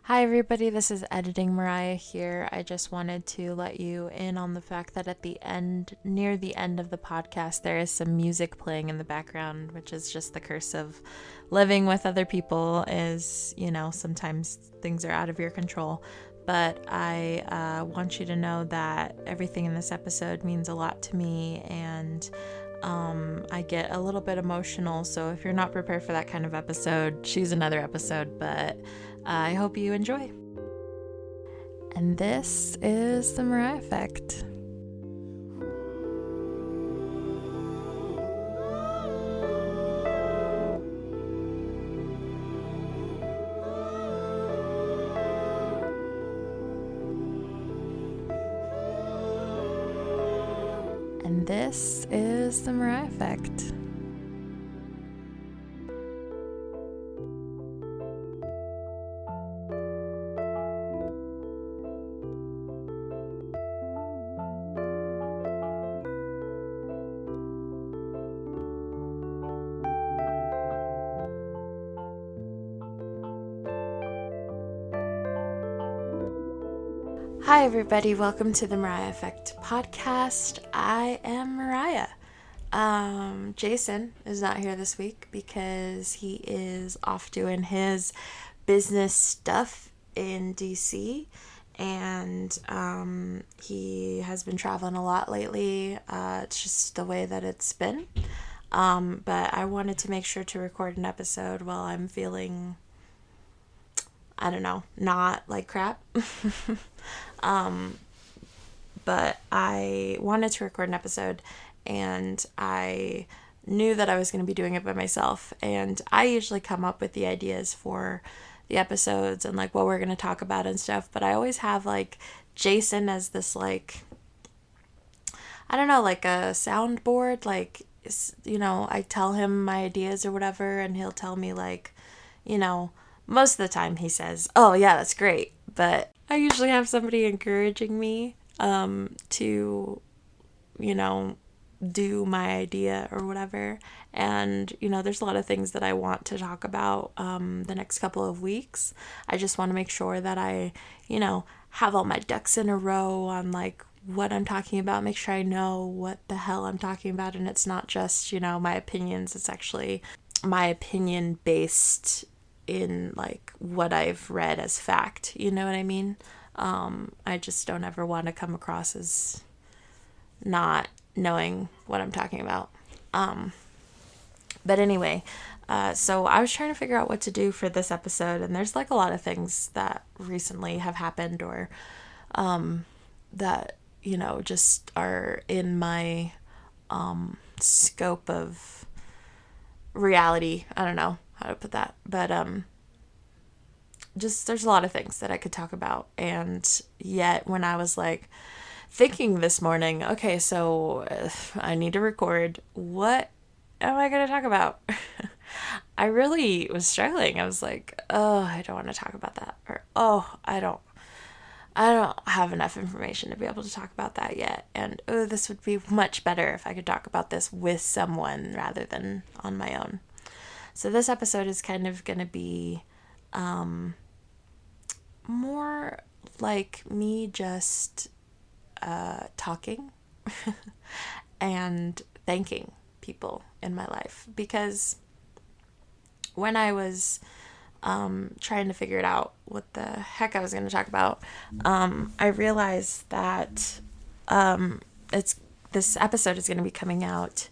Hi everybody, this is Editing Mariah here. I just wanted to let you in on the fact that at the end, near the end of the podcast, there is some music playing in the background, which is just the curse of living with other people is, sometimes things are out of your control. But I want you to know that everything in this episode means a lot to me, and I get a little bit emotional, so if you're not prepared for that kind of episode, choose another episode, but I hope you enjoy. And this is the Mariah Effect. And this is the Mariah Effect. Hi everybody, welcome to the Mariah Effect podcast. I am Mariah. Jason is not here this week because he is off doing his business stuff in DC, and he has been traveling a lot lately. It's just the way that it's been. But I wanted to make sure to record an episode while I'm feeling, I don't know, not like crap. But I wanted to record an episode, and I knew that I was going to be doing it by myself. And I usually come up with the ideas for the episodes and like what we're going to talk about and stuff. But I always have like Jason as this like, I don't know, like a soundboard. Like, I tell him my ideas or whatever, and he'll tell me like, most of the time he says, "Oh yeah, that's great." But I usually have somebody encouraging me to, do my idea or whatever. And, there's a lot of things that I want to talk about the next couple of weeks. I just want to make sure that I, have all my ducks in a row on like what I'm talking about, make sure I know what the hell I'm talking about, and it's not just, my opinions. It's actually my opinion based in like what I've read as fact, you know what I mean? I just don't ever want to come across as not knowing what I'm talking about. But anyway, so I was trying to figure out what to do for this episode, and there's like a lot of things that recently have happened or that, just are in my scope of reality. I don't know how to put that, but just there's a lot of things that I could talk about. And yet when I was like thinking this morning, okay, so I need to record, what am I going to talk about? I really was struggling. I was like, oh, I don't want to talk about that, or oh, I don't have enough information to be able to talk about that yet, and oh, this would be much better if I could talk about this with someone rather than on my own. So this episode is kind of going to be more like me just talking and thanking people in my life, because when I was trying to figure it out what the heck I was going to talk about, I realized that this episode is going to be coming out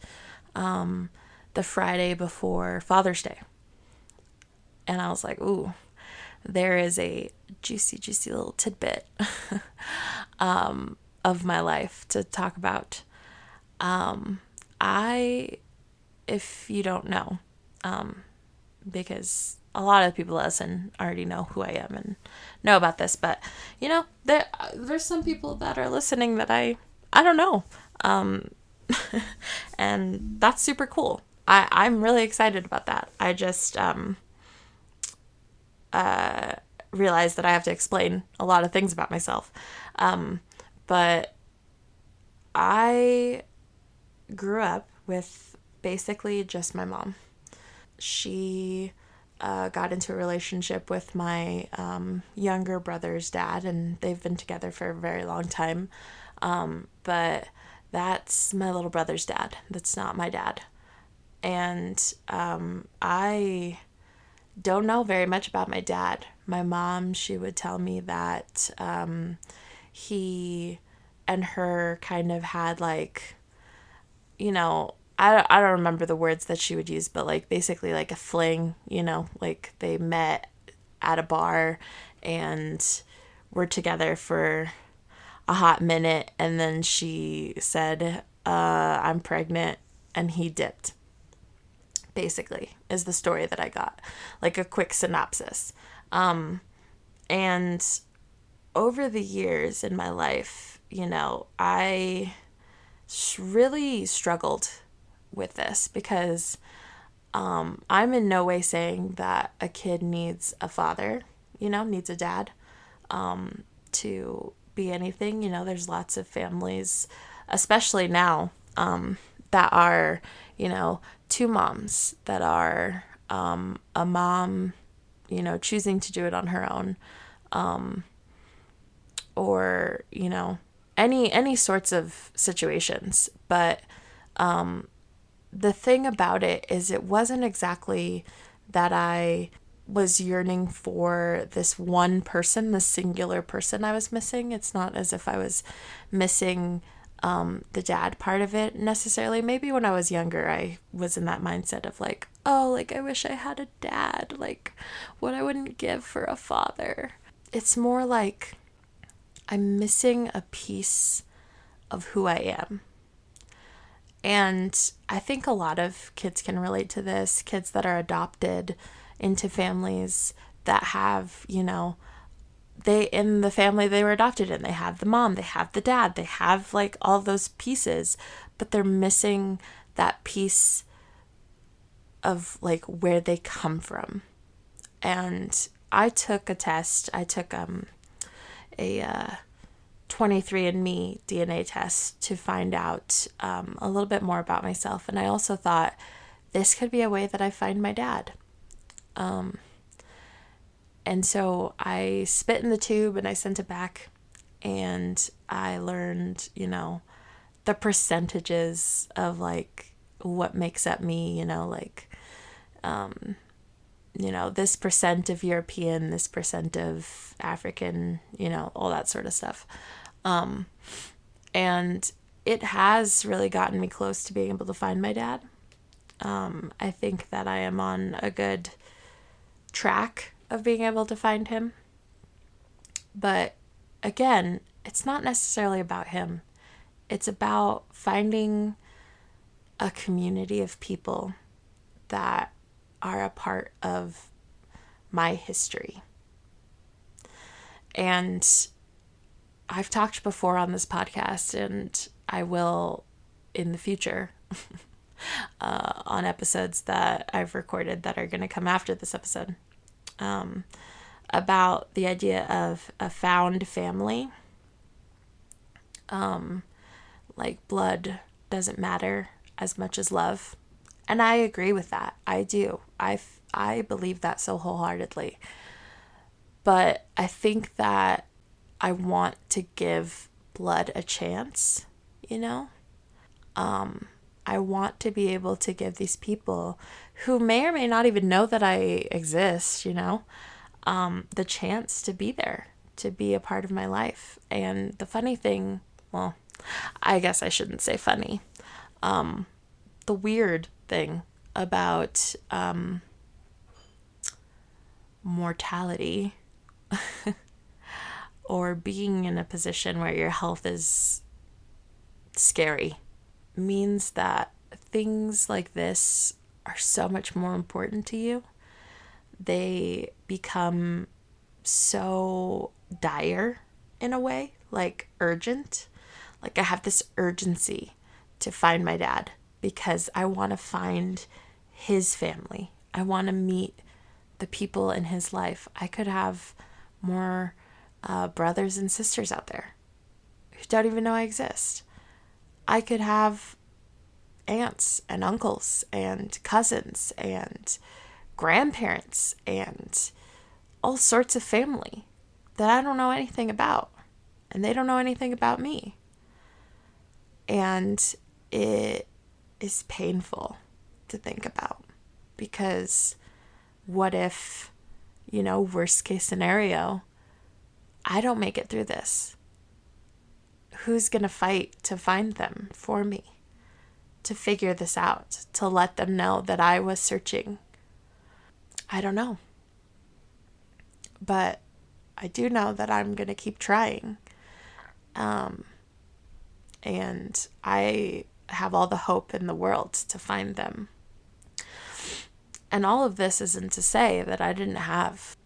the Friday before Father's Day. And I was like, ooh, there is a juicy, juicy little tidbit of my life to talk about. If you don't know, because a lot of people that listen already know who I am and know about this, but there's some people that are listening that I don't know, and that's super cool. I'm really excited about that. I just realize that I have to explain a lot of things about myself. But I grew up with basically just my mom. She got into a relationship with my younger brother's dad, and they've been together for a very long time. But that's my little brother's dad. That's not my dad. And I don't know very much about my dad. My mom, she would tell me that he and her kind of had like, I don't remember the words that she would use, but like basically like a fling, like they met at a bar and were together for a hot minute, and then she said, I'm pregnant, and he dipped. Basically, is the story that I got, like a quick synopsis. And over the years in my life, I really struggled with this because I'm in no way saying that a kid needs a father, needs a dad to be anything. There's lots of families, especially now, that are, two moms that are a mom, choosing to do it on her own, or, any sorts of situations. But the thing about it is it wasn't exactly that I was yearning for this one person, this singular person I was missing. It's not as if I was missing the dad part of it necessarily. Maybe when I was younger, I was in that mindset of like, oh, like I wish I had a dad, like what I wouldn't give for a father. It's more like I'm missing a piece of who I am. And I think a lot of kids can relate to this, kids that are adopted into families that have, they in the family they were adopted in, they have the mom, they have the dad, they have like all those pieces, but they're missing that piece of like where they come from. And I took a test. I took a 23andMe DNA test to find out a little bit more about myself. And I also thought this could be a way that I find my dad. And so I spit in the tube and I sent it back, and I learned, the percentages of like what makes up me, this percent of European, this percent of African, all that sort of stuff. And it has really gotten me close to being able to find my dad. I think that I am on a good track of being able to find him. But again, it's not necessarily about him. It's about finding a community of people that are a part of my history. And I've talked before on this podcast, and I will in the future on episodes that I've recorded that are going to come after this episode, about the idea of a found family. Like blood doesn't matter as much as love. And I agree with that. I do. I believe that so wholeheartedly. But I think that I want to give blood a chance, I want to be able to give these people who may or may not even know that I exist, the chance to be there, to be a part of my life. And the funny thing, well, I guess I shouldn't say funny. The weird thing about mortality or being in a position where your health is scary means that things like this are so much more important to you. They become so dire in a way, like urgent. Like I have this urgency to find my dad because I want to find his family. I want to meet the people in his life. I could have more brothers and sisters out there who don't even know I exist. I could have aunts and uncles and cousins and grandparents and all sorts of family that I don't know anything about, and they don't know anything about me. And it is painful to think about, because what if, worst case scenario, I don't make it through this? Who's going to fight to find them for me, to figure this out, to let them know that I was searching? I don't know. But I do know that I'm going to keep trying. And I have all the hope in the world to find them. And all of this isn't to say that I didn't have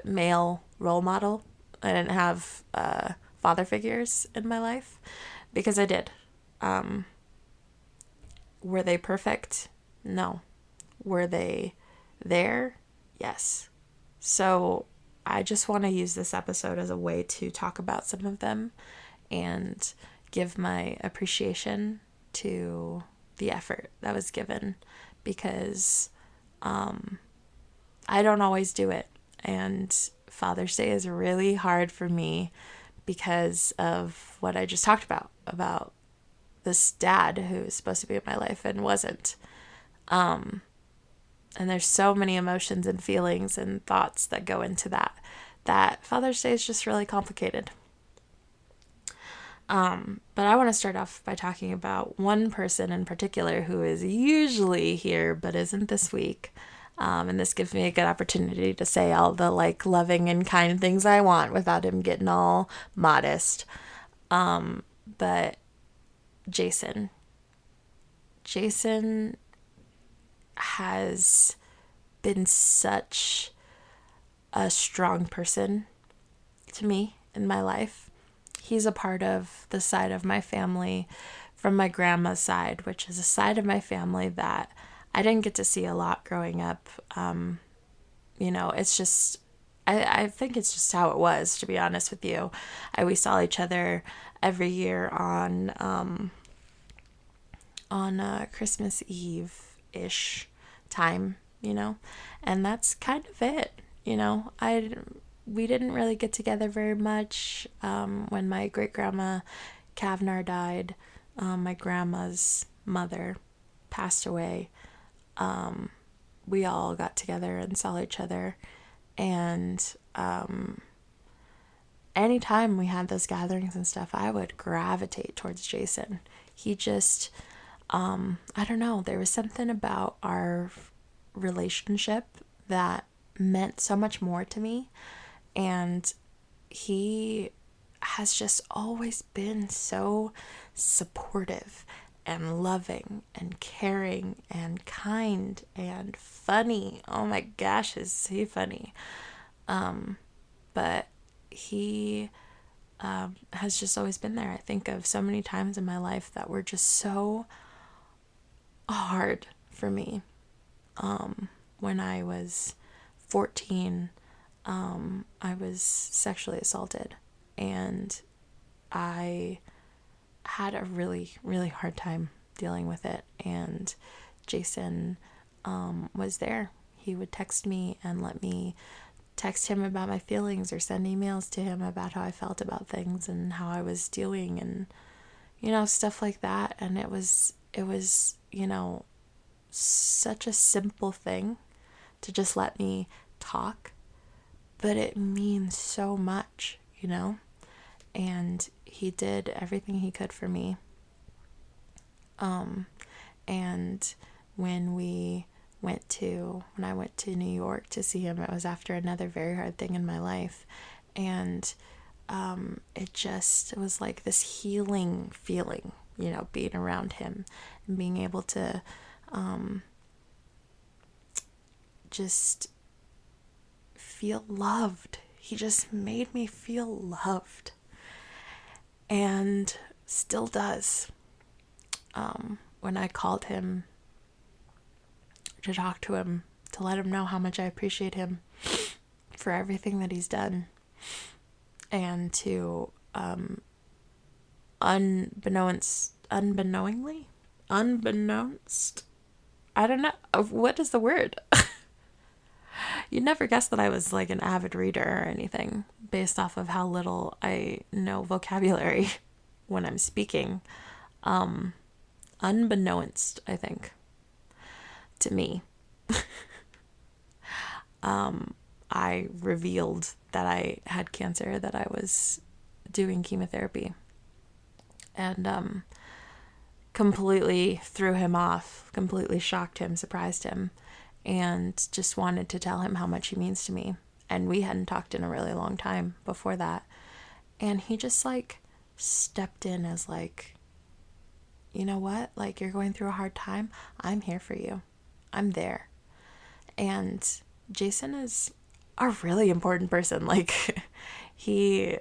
male role model. I didn't have father figures in my life, because I did. Were they perfect? No. Were they there? Yes. So I just want to use this episode as a way to talk about some of them and give my appreciation to the effort that was given, because I don't always do it. And Father's Day is really hard for me because of what I just talked about this dad who was supposed to be in my life and wasn't. And there's so many emotions and feelings and thoughts that go into that Father's Day is just really complicated. But I want to start off by talking about one person in particular who is usually here but isn't this week. And this gives me a good opportunity to say all the loving and kind things I want without him getting all modest. But Jason has been such a strong person to me in my life. He's a part of the side of my family from my grandma's side, which is a side of my family that I didn't get to see a lot growing up. It's just, I think it's just how it was, to be honest with you. We saw each other every year on Christmas Eve-ish time, and that's kind of it. We didn't really get together very much. When my great-grandma Kavnar died, my grandma's mother passed away. We all got together and saw each other. And anytime we had those gatherings and stuff, I would gravitate towards Jason. He just, I don't know, there was something about our relationship that meant so much more to me. And he has just always been so supportive and loving and caring and kind and funny. Oh my gosh, is he funny? But he has just always been there. I think of so many times in my life that were just so hard for me. When I was 14, I was sexually assaulted, and I had a really, really hard time dealing with it. And Jason was there. He would text me and let me text him about my feelings, or send emails to him about how I felt about things and how I was doing, and stuff like that. And it was such a simple thing to just let me talk, but it means so much, and he did everything he could for me. And when I went to New York to see him, it was after another very hard thing in my life. And it was like this healing feeling, being around him and being able to just feel loved. He just made me feel loved, and still does. When I called him to talk to him, to let him know how much I appreciate him for everything that he's done, and to unbeknownst, I don't know, what is the word? You'd never guess that I was like an avid reader or anything based off of how little I know vocabulary when I'm speaking. Unbeknownst, I think, to me. I revealed that I had cancer, that I was doing chemotherapy, and completely threw him off, completely shocked him, surprised him, and just wanted to tell him how much he means to me. And we hadn't talked in a really long time before that. And he just like stepped in as like, you know what? Like, you're going through a hard time. I'm here for you. I'm there. And Jason is a really important person. Like, he's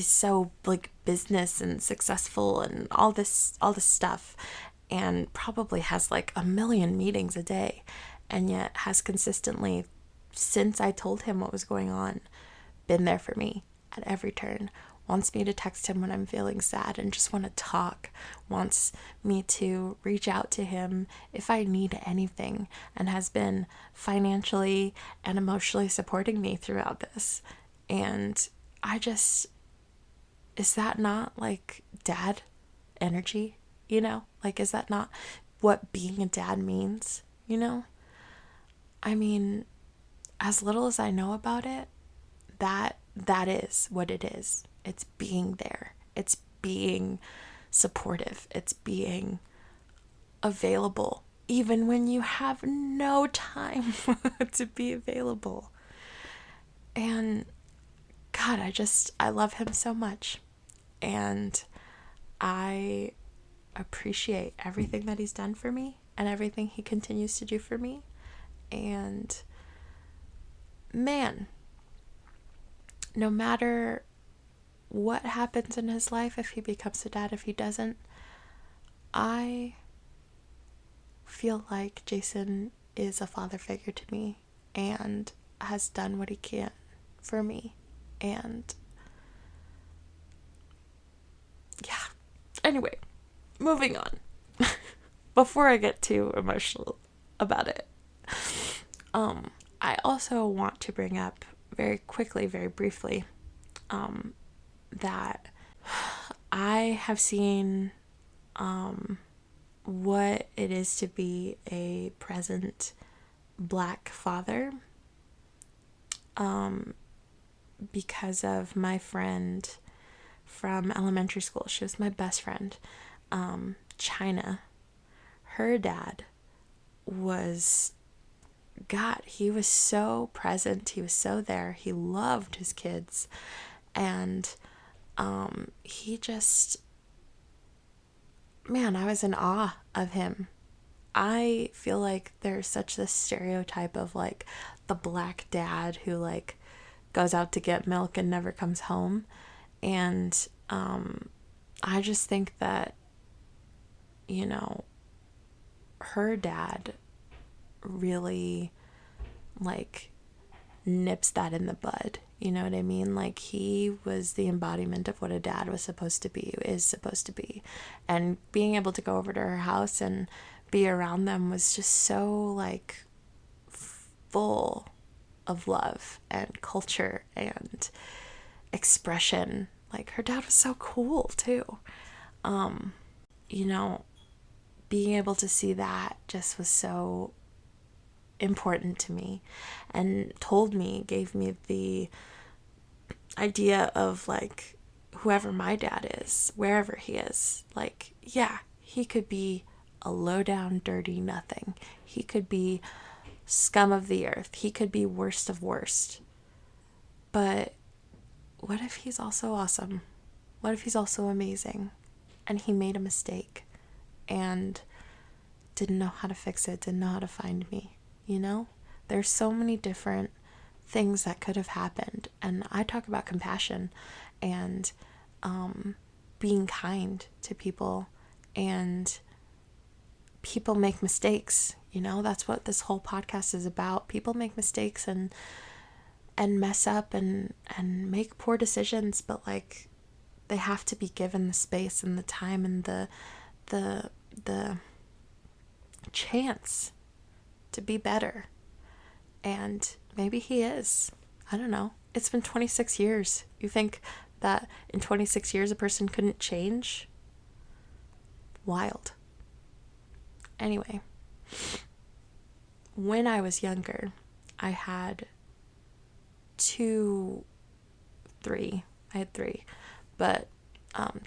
so like business and successful and all this stuff, and probably has like a million meetings a day, and yet has consistently, since I told him what was going on, been there for me at every turn. Wants me to text him when I'm feeling sad and just want to talk. Wants me to reach out to him if I need anything, and has been financially and emotionally supporting me throughout this. And I just, is that not like dad energy? You know, like, is that not what being a dad means? You know, I mean, as little as I know about it, that is what it is. It's being there. It's being supportive. It's being available, even when you have no time to be available. And God, I love him so much. And I appreciate everything that he's done for me and everything he continues to do for me. And man, no matter what happens in his life, if he becomes a dad, if he doesn't, I feel like Jason is a father figure to me and has done what he can for me. And yeah, anyway, moving on. Before I get too emotional about it, I also want to bring up very quickly, very briefly, that I have seen what it is to be a present Black father because of my friend from elementary school. She was my best friend, China. Her dad was, God, he was so present. He was so there. He loved his kids. And he just, man, I was in awe of him. I feel like there's such this stereotype of like the Black dad who like goes out to get milk and never comes home. And I just think that, you know, her dad really like nips that in the bud. You know what I mean? Like, he was the embodiment of what a dad was supposed to be, is supposed to be. And being able to go over to her house and be around them was just so like full of love and culture and expression. Like, her dad was so cool too. You know, being able to see that just was so important to me, and gave me the idea of like, whoever my dad is, wherever he is, like, yeah, he could be a low down, dirty nothing. He could be scum of the earth. He could be worst of worst. But what if he's also awesome? What if he's also amazing? And he made a mistake and didn't know how to fix it, didn't know how to find me, you know? There's so many different things that could have happened. And I talk about compassion and being kind to people, and people make mistakes, you know? That's what this whole podcast is about. People make mistakes and mess up and make poor decisions, but like, they have to be given the space and the time and the chance to be better. And maybe he is. I don't know. It's been 26 years. You think that in 26 years a person couldn't change? Wild. Anyway, when I was younger, I had three, but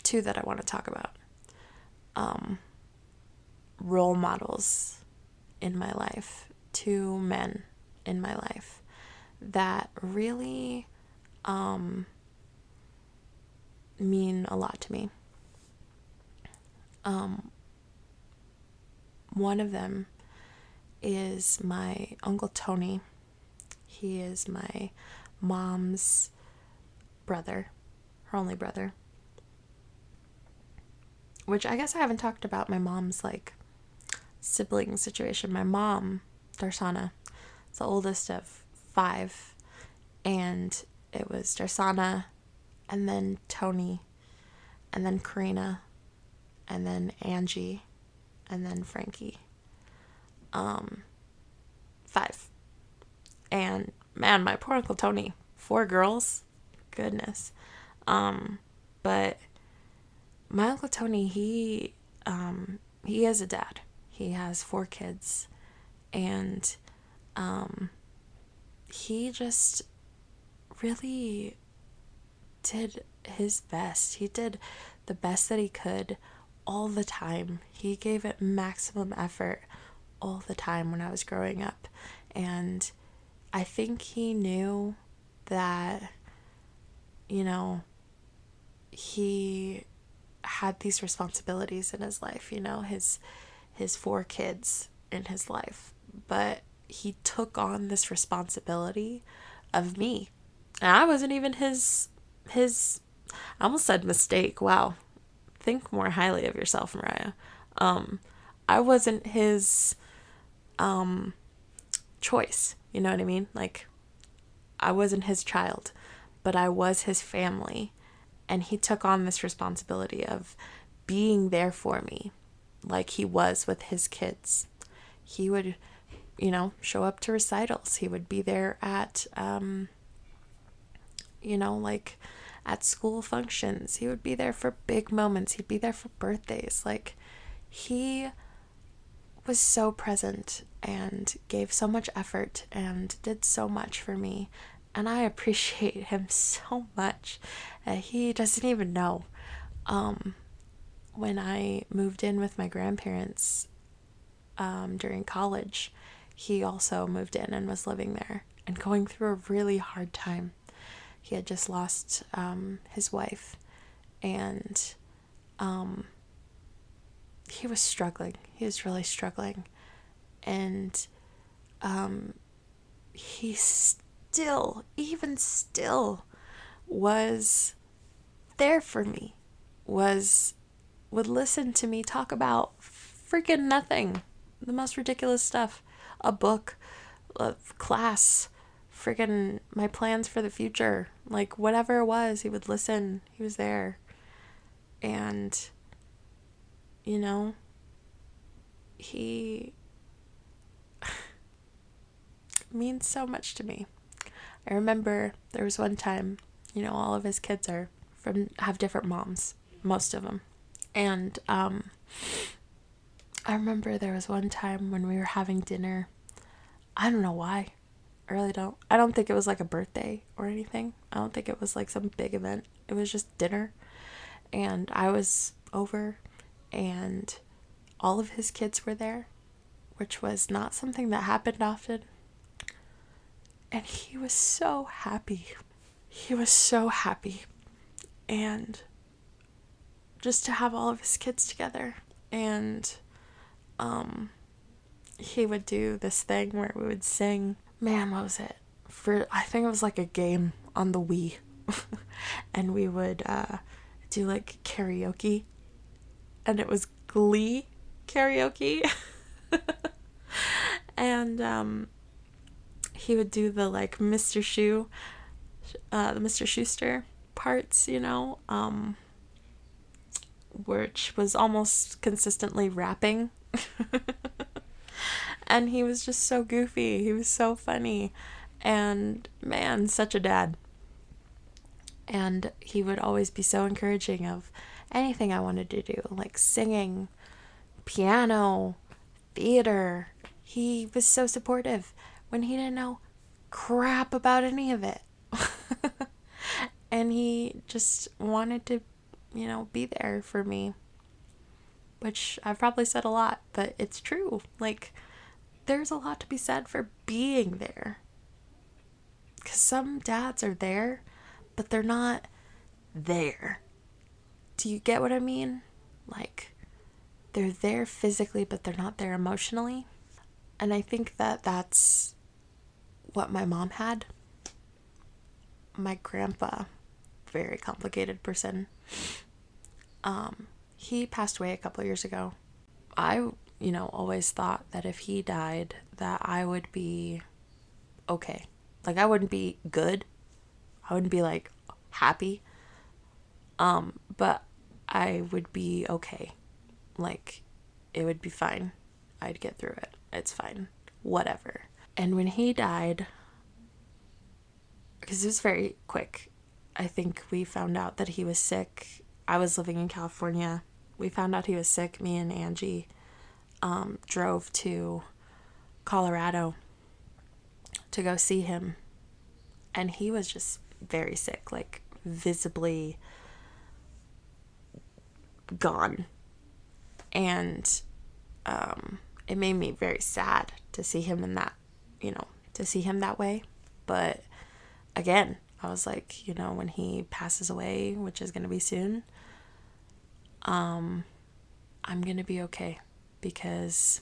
two that I want to talk about. Role models in my life, two men in my life that really mean a lot to me. One of them is my Uncle Tony. He is my mom's brother, her only brother. Which I guess I haven't talked about my mom's like sibling situation. My mom, Darsana, is the oldest of 5, and it was Darsana, and then Tony, and then Karina, and then Angie, and then Frankie. 5. And man, my poor Uncle Tony, 4 girls, goodness. But my Uncle Tony, he is a dad. He has 4 kids, and he just really did his best. He did the best that he could all the time. He gave it maximum effort all the time when I was growing up. And I think he knew that, you know, he had these responsibilities in his life, you know, his 4 kids in his life. But he took on this responsibility of me. And I wasn't even his I almost said mistake. Wow. Think more highly of yourself, Mariah. I wasn't his choice. You know what I mean? Like, I wasn't his child, but I was his family. And he took on this responsibility of being there for me, like he was with his kids. He would, you know, show up to recitals. He would be there at, you know, like at school functions. He would be there for big moments. He'd be there for birthdays. Like, he was so present and gave so much effort and did so much for me. And I appreciate him so much. He doesn't even know. When I moved in with my grandparents during college, he also moved in and was living there and going through a really hard time. He had just lost his wife, and he was struggling. He was really struggling. And he even still was there for me, would listen to me talk about freaking nothing, the most ridiculous stuff, a book, a class, freaking my plans for the future, like whatever it was, he would listen. He was there. And you know, he means so much to me. I remember there was one time, you know, all of his kids have different moms, most of them. And I remember there was one time when we were having dinner. I don't know why. I really don't. I don't think it was like a birthday or anything. I don't think it was like some big event. It was just dinner. And I was over, and all of his kids were there, which was not something that happened often. And he was so happy. He was so happy. And just to have all of his kids together. And he would do this thing where we would sing. Man, what was it? I think it was like a game on the Wii. And we would do like karaoke. And it was Glee karaoke. And he would do the like Mr. Schuster parts, you know, which was almost consistently rapping. And he was just so goofy. He was so funny. And man, such a dad. And he would always be so encouraging of anything I wanted to do, like singing, piano, theater. He was so supportive when he didn't know crap about any of it. And he just wanted to, be there for me. Which I've probably said a lot, but it's true. Like, there's a lot to be said for being there. Because some dads are there, but they're not there. Do you get what I mean? Like, they're there physically, but they're not there emotionally. And I think that that's what my mom had. My grandpa, very complicated person. He passed away a couple of years ago. I, always thought that if he died, that I would be okay. Like, I wouldn't be good. I wouldn't be, like, happy. But I would be okay. Like, it would be fine. I'd get through it. It's fine. Whatever. And when he died, because it was very quick, I think we found out that he was sick. I was living in California. We found out he was sick. Me and Angie drove to Colorado to go see him. And he was just very sick, like visibly gone. And it made me very sad to see him in that, to see him that way. But again, I was like, when he passes away, which is going to be soon, I'm going to be okay, because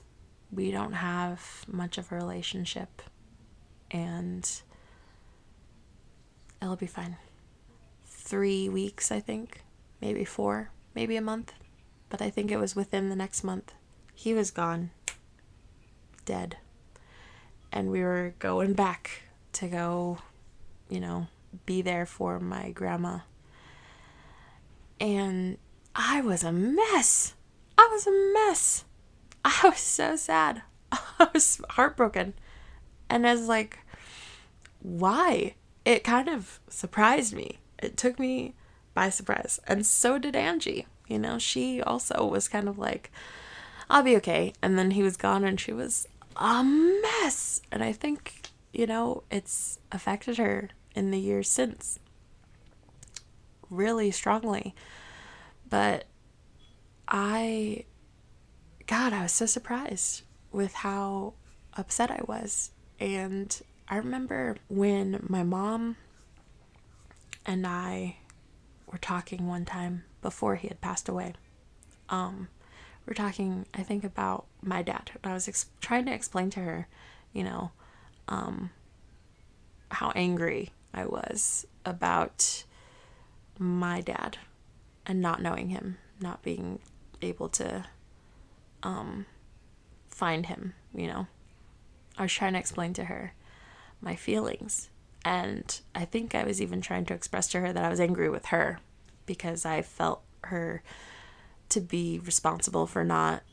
we don't have much of a relationship, and it'll be fine. 3 weeks, I think, maybe 4, maybe a month, but I think it was within the next month. He was gone, dead, and we were going back to go, be there for my grandma. And I was a mess. I was so sad. I was heartbroken. And I was like, why? It kind of surprised me. It took me by surprise. And so did Angie. She also was kind of like, I'll be okay. And then he was gone and she was a mess. And I think, it's affected her in the years since really strongly. But I was so surprised with how upset I was. And I remember when my mom and I were talking one time before he had passed away. We're talking, I think, about my dad. And I was trying to explain to her, how angry I was about my dad and not knowing him, not being able to find him, I was trying to explain to her my feelings. And I think I was even trying to express to her that I was angry with her because I felt her to be responsible for not,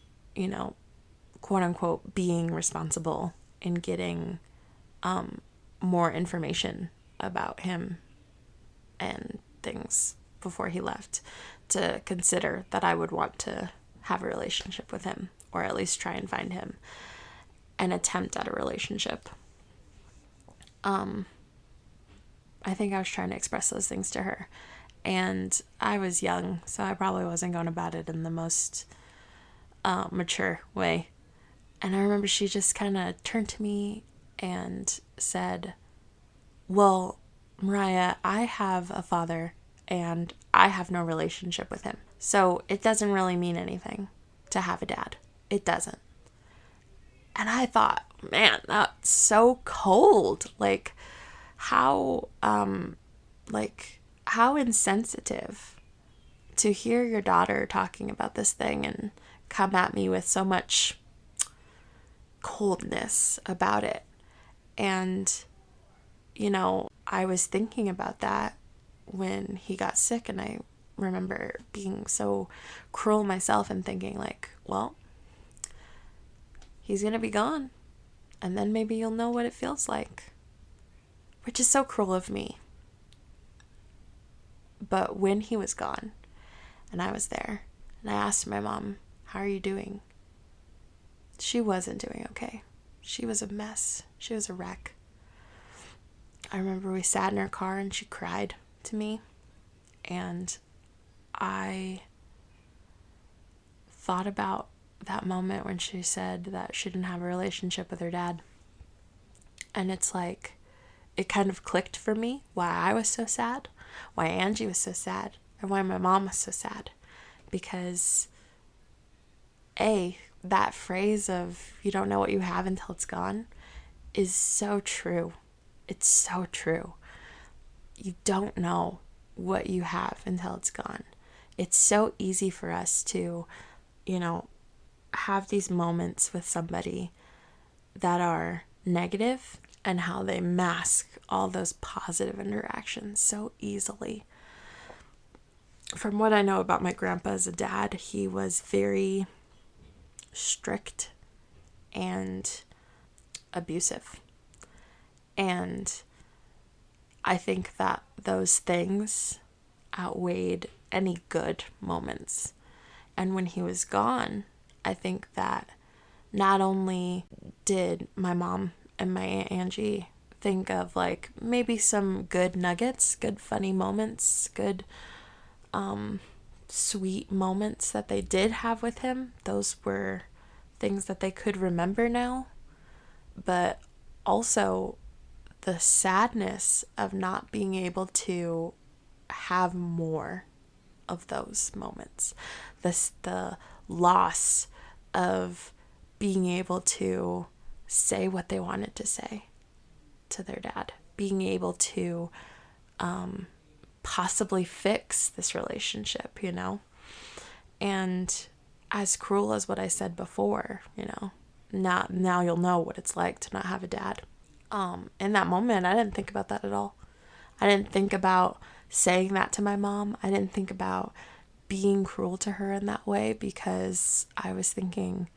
quote unquote, being responsible in getting more information about him and things before he left, to consider that I would want to have a relationship with him, or at least try and find him, an attempt at a relationship. I think I was trying to express those things to her, and I was young, so I probably wasn't going about it in the most mature way. And I remember she just kind of turned to me and said, well, Mariah, I have a father and I have no relationship with him. So it doesn't really mean anything to have a dad. It doesn't. And I thought, man, that's so cold. Like, how insensitive to hear your daughter talking about this thing and come at me with so much coldness about it. And, I was thinking about that when he got sick, and I remember being so cruel myself and thinking like, well, he's going to be gone. and then maybe you'll know what it feels like. Which is so cruel of me. But when he was gone, and I was there, and I asked my mom, how are you doing? She wasn't doing okay. She was a mess. She was a wreck. I remember we sat in her car and she cried to me. And I thought about that moment when she said that she didn't have a relationship with her dad. And it's like, it kind of clicked for me why I was so sad, why Angie was so sad, and why my mom was so sad. Because that phrase of you don't know what you have until it's gone is so true. It's so true. You don't know what you have until it's gone. It's so easy for us to, have these moments with somebody that are negative and how they mask all those positive interactions so easily. From what I know about my grandpa as a dad, he was very strict and abusive. And I think that those things outweighed any good moments. And when he was gone, I think that not only did my mom and my Aunt Angie think of like maybe some good nuggets, good funny moments, good sweet moments that they did have with him. Those were things that they could remember now. But also the sadness of not being able to have more of those moments. The loss of being able to say what they wanted to say to their dad. Being able to possibly fix this relationship, And as cruel as what I said before, now you'll know what it's like to not have a dad. In that moment, I didn't think about that at all. I didn't think about saying that to my mom. I didn't think about being cruel to her in that way because I was thinking,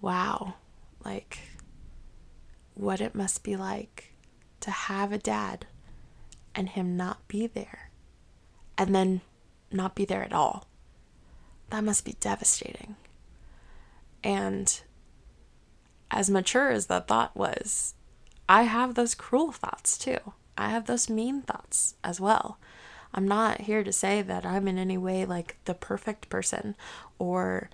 wow, like what it must be like to have a dad and him not be there and then not be there at all. That must be devastating. And as mature as that thought was, I have those cruel thoughts too. I have those mean thoughts as well. I'm not here to say that I'm in any way like the perfect person or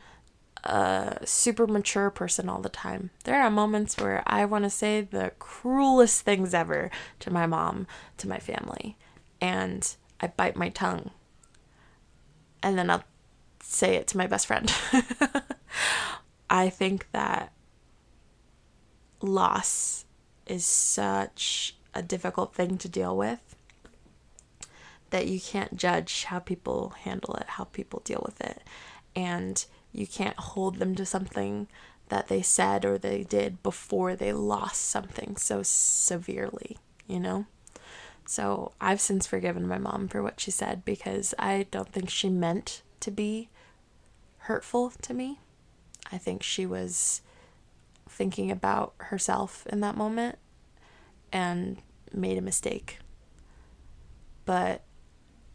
a super mature person all the time. There are moments where I want to say the cruelest things ever to my mom, to my family, and I bite my tongue. And then I'll say it to my best friend. I think that loss is such a difficult thing to deal with that you can't judge how people handle it, how people deal with it. And you can't hold them to something that they said or they did before they lost something so severely, So I've since forgiven my mom for what she said because I don't think she meant to be hurtful to me. I think she was thinking about herself in that moment and made a mistake. But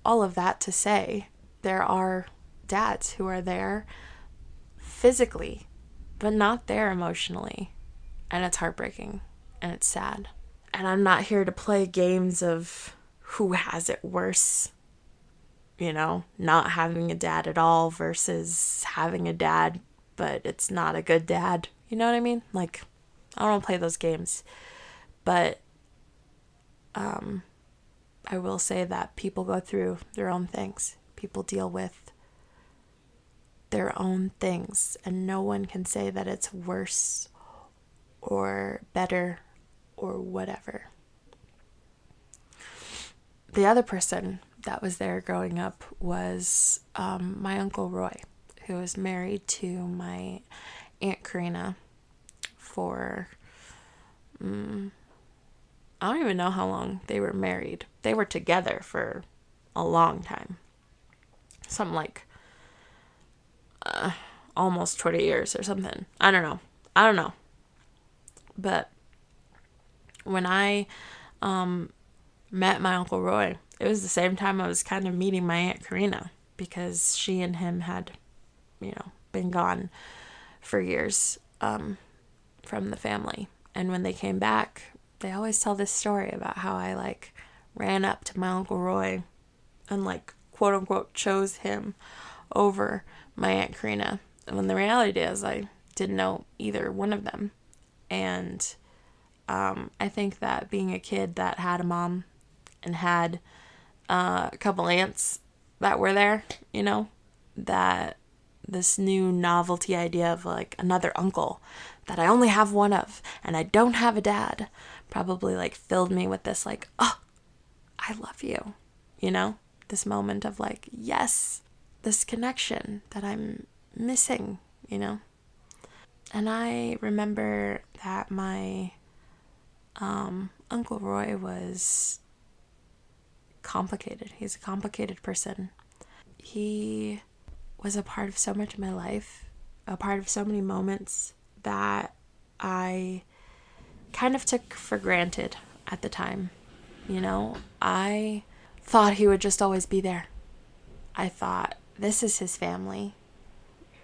all of that to say, there are dads who are there physically, but not there emotionally. And it's heartbreaking and it's sad. And I'm not here to play games of who has it worse, not having a dad at all versus having a dad, but it's not a good dad. You know what I mean? Like, I don't want to play those games. But I will say that people go through their own things. People deal with their own things, and no one can say that it's worse or better or whatever. The other person that was there growing up was my Uncle Roy, who was married to my Aunt Karina for I don't even know how long they were married. They were together for a long time. Something like almost 20 years or something. I don't know. But when I met my Uncle Roy, it was the same time I was kind of meeting my Aunt Karina, because she and him had, been gone for years from the family. And when they came back, they always tell this story about how I ran up to my Uncle Roy and quote unquote chose him over my Aunt Karina. And when the reality is I didn't know either one of them. And I think that being a kid that had a mom and had a couple aunts that were there, that this new novelty idea of another uncle that I only have one of and I don't have a dad probably filled me with this oh, I love you, this moment of yes, this connection that I'm missing, And I remember that my Uncle Roy was complicated. He's a complicated person. He was a part of so much of my life, a part of so many moments that I kind of took for granted at the time. I thought he would just always be there. I thought, this is his family.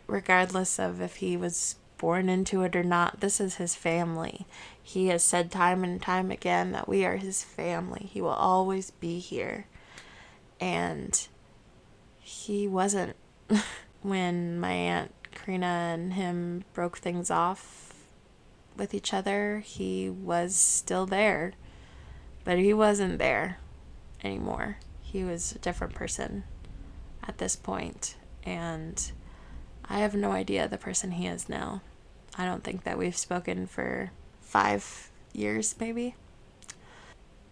Regardless of if he was born into it or not, this is his family. He has said time and time again that we are his family. He will always be here. And he wasn't. When my Aunt Karina and him broke things off with each other, he was still there. But he wasn't there anymore. He was a different person at this point. And I have no idea the person he is now. I don't think that we've spoken for 5 years, maybe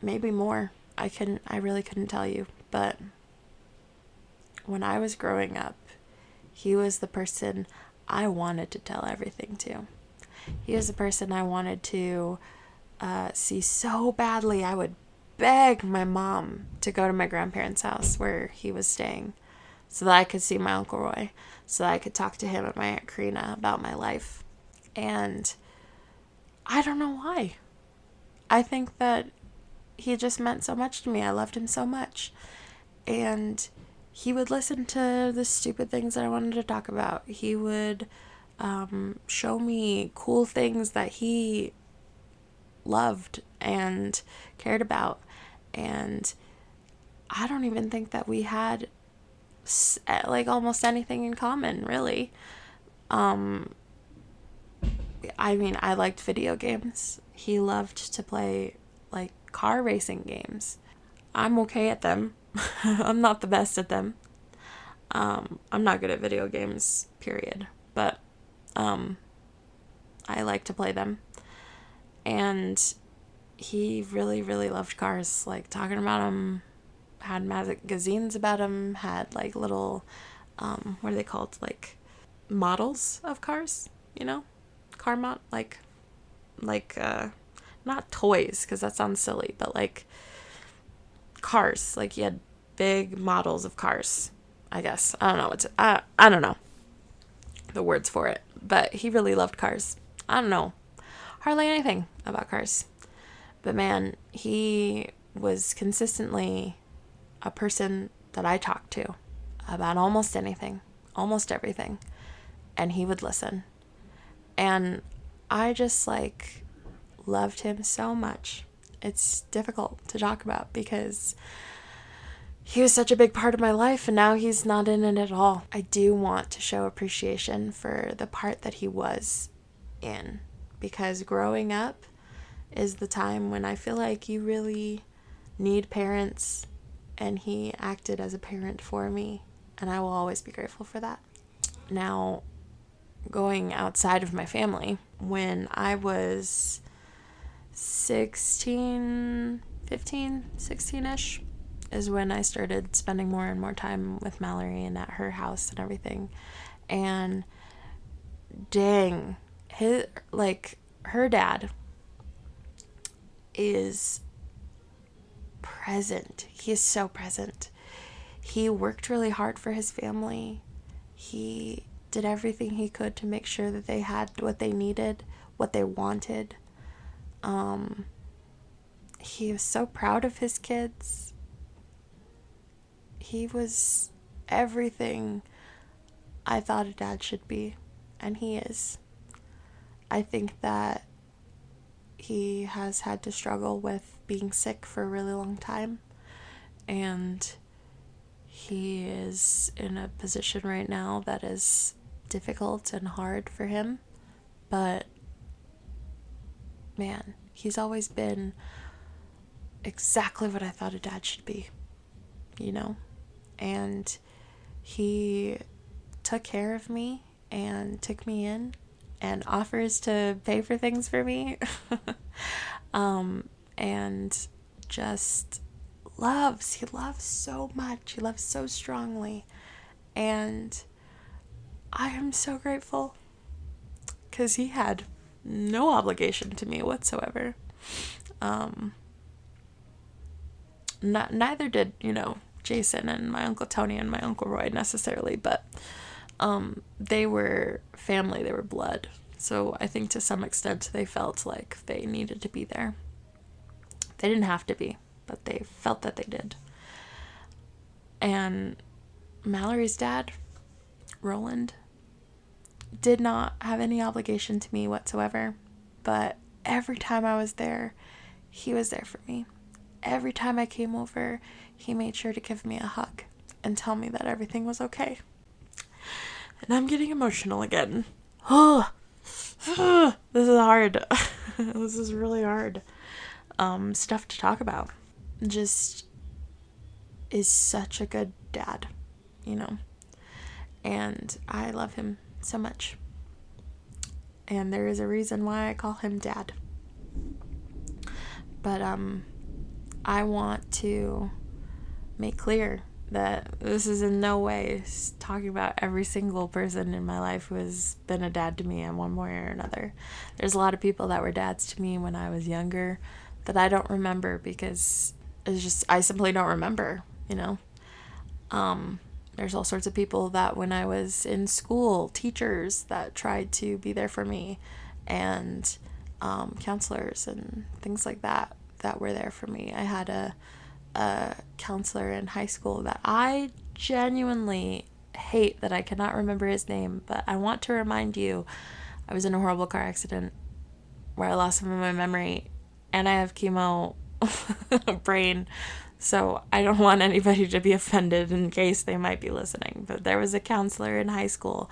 more. I really couldn't tell you. But when I was growing up, he was the person I wanted to tell everything to. He was the person I wanted to see so badly. I would beg my mom to go to my grandparents' house where he was staying so that I could see my Uncle Roy, so that I could talk to him and my Aunt Karina about my life. And I don't know why. I think that he just meant so much to me. I loved him so much. And he would listen to the stupid things that I wanted to talk about. He would show me cool things that he loved and cared about. And I don't even think that we had almost anything in common, really. I liked video games. He loved to play car racing games. I'm okay at them. I'm not the best at them. I'm not good at video games, period. But I like to play them. And he really, really loved cars. Talking about them, had magazines about them, had little, what are they called? Models of cars, car mod, not toys, because that sounds silly, but cars. He had big models of cars, I guess. I don't know I don't know the words for it, but he really loved cars. I don't know hardly anything about cars, but man, he was consistently a person that I talked to about almost anything, almost everything, and he would listen. And I just loved him so much. It's difficult to talk about because he was such a big part of my life and now he's not in it at all. I do want to show appreciation for the part that he was in, because growing up is the time when I feel like you really need parents, and he acted as a parent for me, and I will always be grateful for that. Now, going outside of my family, when I was 16-ish is when I started spending more and more time with Mallory and at her house and everything. And dang, her dad is present. He is so present. He worked really hard for his family. He did everything he could to make sure that they had what they needed, what they wanted. He was so proud of his kids. He was everything I thought a dad should be, and he is. I think that he has had to struggle with being sick for a really long time, and he is in a position right now that is difficult and hard for him, but man, he's always been exactly what I thought a dad should be, you know? And he took care of me and took me in and offers to pay for things for me. And just he loves so much. He loves so strongly. And I am so grateful because he had no obligation to me whatsoever. Neither did, Jason and my Uncle Tony and my Uncle Roy necessarily, but they were family, they were blood. So I think to some extent they felt like they needed to be there. They didn't have to be, but they felt that they did. And Mallory's dad, Roland, did not have any obligation to me whatsoever, but every time I was there, he was there for me. Every time I came over, he made sure to give me a hug and tell me that everything was okay. And I'm getting emotional again. Oh, this is hard. This is really hard. Stuff to talk about. Just is such a good dad, and I love him so much. And there is a reason why I call him Dad. But I want to make clear that this is in no way talking about every single person in my life who has been a dad to me in one way or another. There's a lot of people that were dads to me when I was younger that I don't remember because I simply don't remember, There's all sorts of people that when I was in school, teachers that tried to be there for me, and counselors and things like that were there for me. I had a counselor in high school that I genuinely hate that I cannot remember his name, but I want to remind you, I was in a horrible car accident where I lost some of my memory, and I have chemo brain, so I don't want anybody to be offended in case they might be listening. But there was a counselor in high school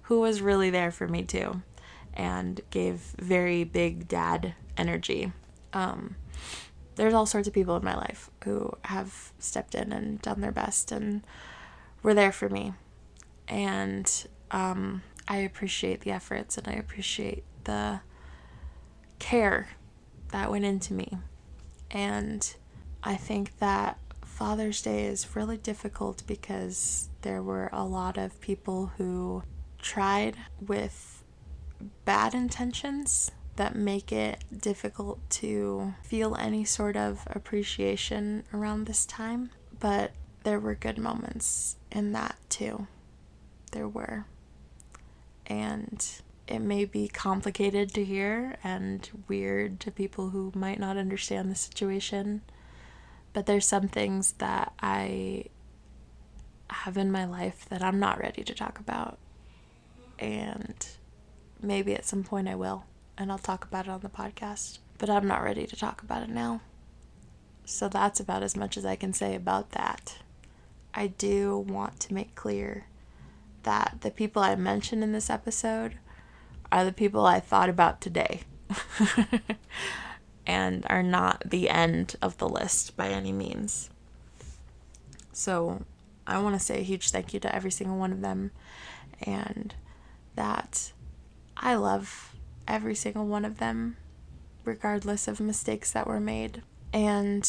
who was really there for me too, and gave very big dad energy. There's all sorts of people in my life who have stepped in and done their best and were there for me. And I appreciate the efforts, and I appreciate the care that went into me. And I think that Father's Day is really difficult because there were a lot of people who tried with bad intentions that make it difficult to feel any sort of appreciation around this time. But there were good moments in that too. There were. And it may be complicated to hear and weird to people who might not understand the situation, but there's some things that I have in my life that I'm not ready to talk about. And maybe at some point I will, and I'll talk about it on the podcast, but I'm not ready to talk about it now. So that's about as much as I can say about that. I do want to make clear that the people I mentioned in this episode are the people I thought about today and are not the end of the list by any means. So I want to say a huge thank you to every single one of them, and that I love every single one of them regardless of mistakes that were made. And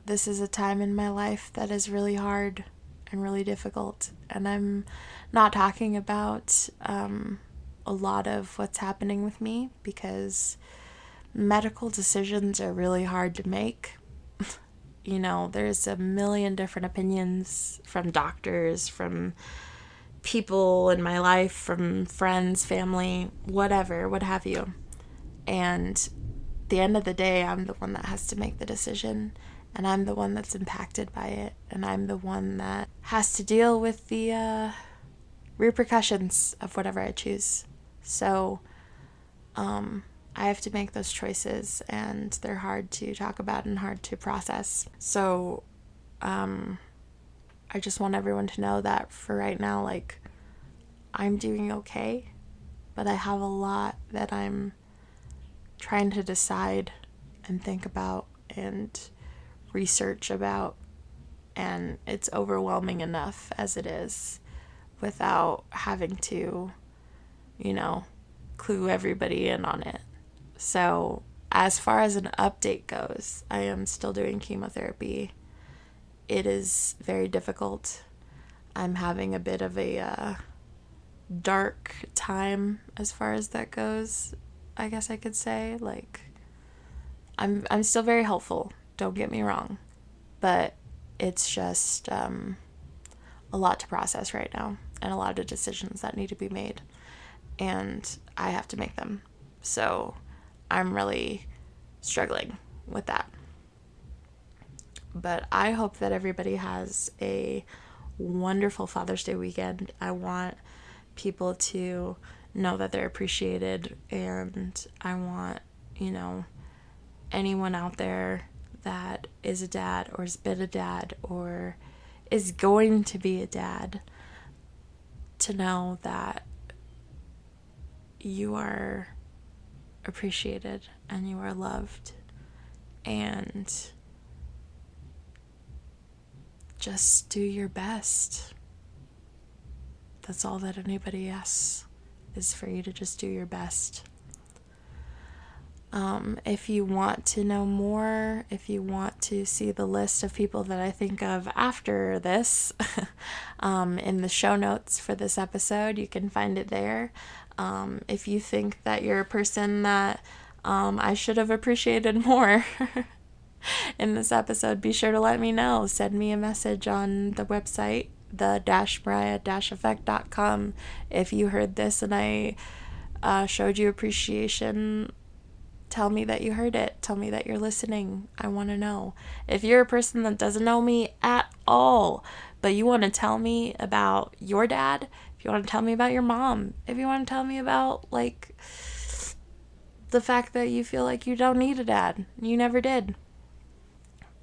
this is a time in my life that is really hard and really difficult, and I'm not talking about a lot of what's happening with me, because medical decisions are really hard to make. There's a million different opinions from doctors, from people in my life, from friends, family, whatever, what have you. And the end of the day, I'm the one that has to make the decision, and I'm the one that's impacted by it, and I'm the one that has to deal with the repercussions of whatever I choose. So I have to make those choices, and they're hard to talk about and hard to process. So I just want everyone to know that for right now, like, I'm doing okay, but I have a lot that I'm trying to decide and think about and research about, and it's overwhelming enough as it is without having to, clue everybody in on it. So as far as an update goes, I am still doing chemotherapy. It is very difficult. I'm having a bit of a dark time as far as that goes, I guess I could say. Like, I'm still very hopeful, don't get me wrong, but it's just a lot to process right now, and a lot of decisions that need to be made, and I have to make them. So I'm really struggling with that. But I hope that everybody has a wonderful Father's Day weekend. I want people to know that they're appreciated, and I want, anyone out there that is a dad or has been a dad or is going to be a dad to know that you are appreciated and you are loved, and just do your best. That's all that anybody asks, is for you to just do your best. If you want to know more, if you want to see the list of people that I think of after this, in the show notes for this episode, you can find it there. If you think that you're a person that I should have appreciated more in this episode, be sure to let me know. Send me a message on the website, the-Mariah-Effect.com. If you heard this and I showed you appreciation, tell me that you heard it. Tell me that you're listening. I want to know. If you're a person that doesn't know me at all, but you want to tell me about your dad, if you want to tell me about your mom, if you want to tell me about, like, the fact that you feel like you don't need a dad, you never did,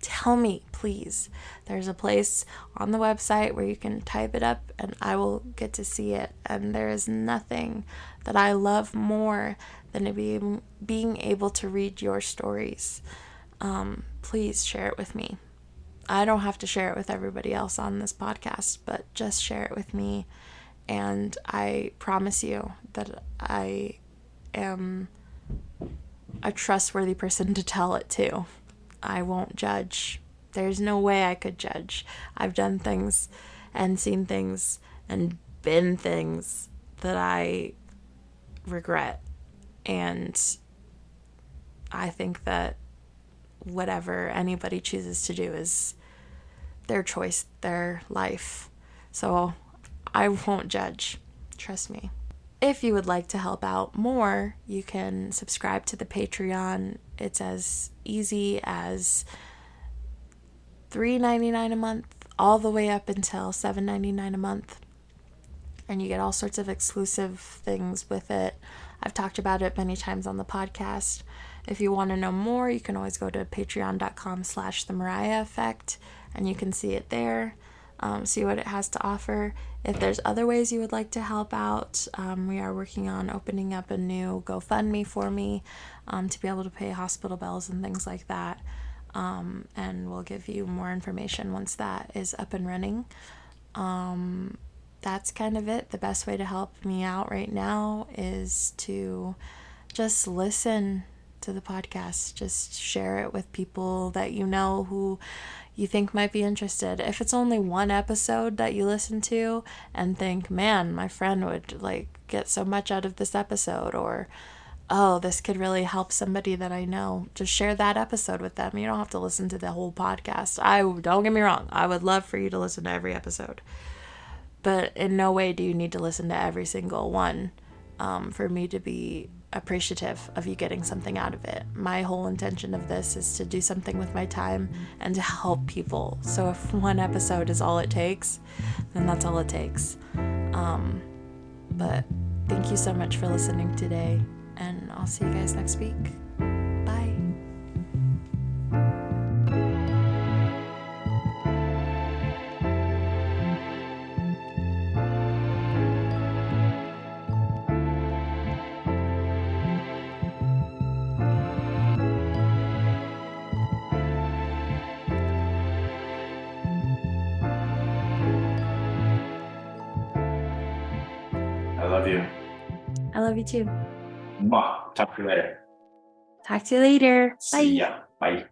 tell me, please. There's a place on the website where you can type it up and I will get to see it. And there is nothing that I love more than being able to read your stories. Please share it with me. I don't have to share it with everybody else on this podcast, but just share it with me. And I promise you that I am a trustworthy person to tell it to. I won't judge. There's no way I could judge. I've done things and seen things and been things that I regret. And I think that whatever anybody chooses to do is their choice, their life. So I won't judge. Trust me. If you would like to help out more, you can subscribe to the Patreon. It's as easy as $3.99 a month, all the way up until $7.99 a month. And you get all sorts of exclusive things with it. I've talked about it many times on the podcast. If you want to know more, you can always go to patreon.com/the Mariah Effect, and you can see it there. See what it has to offer. If there's other ways you would like to help out, we are working on opening up a new GoFundMe for me to be able to pay hospital bills and things like that. And we'll give you more information once that is up and running. That's kind of it. The best way to help me out right now is to just listen to the podcast. Just share it with people that you know who you think might be interested. If it's only one episode that you listen to and think, man, my friend would get so much out of this episode, or oh, this could really help somebody that I know, just share that episode with them. You don't have to listen to the whole podcast. Don't get me wrong, I would love for you to listen to every episode, but in no way do you need to listen to every single one for me to be appreciative of you getting something out of it. My whole intention of this is to do something with my time and to help people. So if one episode is all it takes, then that's all it takes. But thank you so much for listening today, and I'll see you guys next week. Bye. I love you. I love you too. Mwah. Talk to you later. Talk to you later. Bye. See ya. Bye.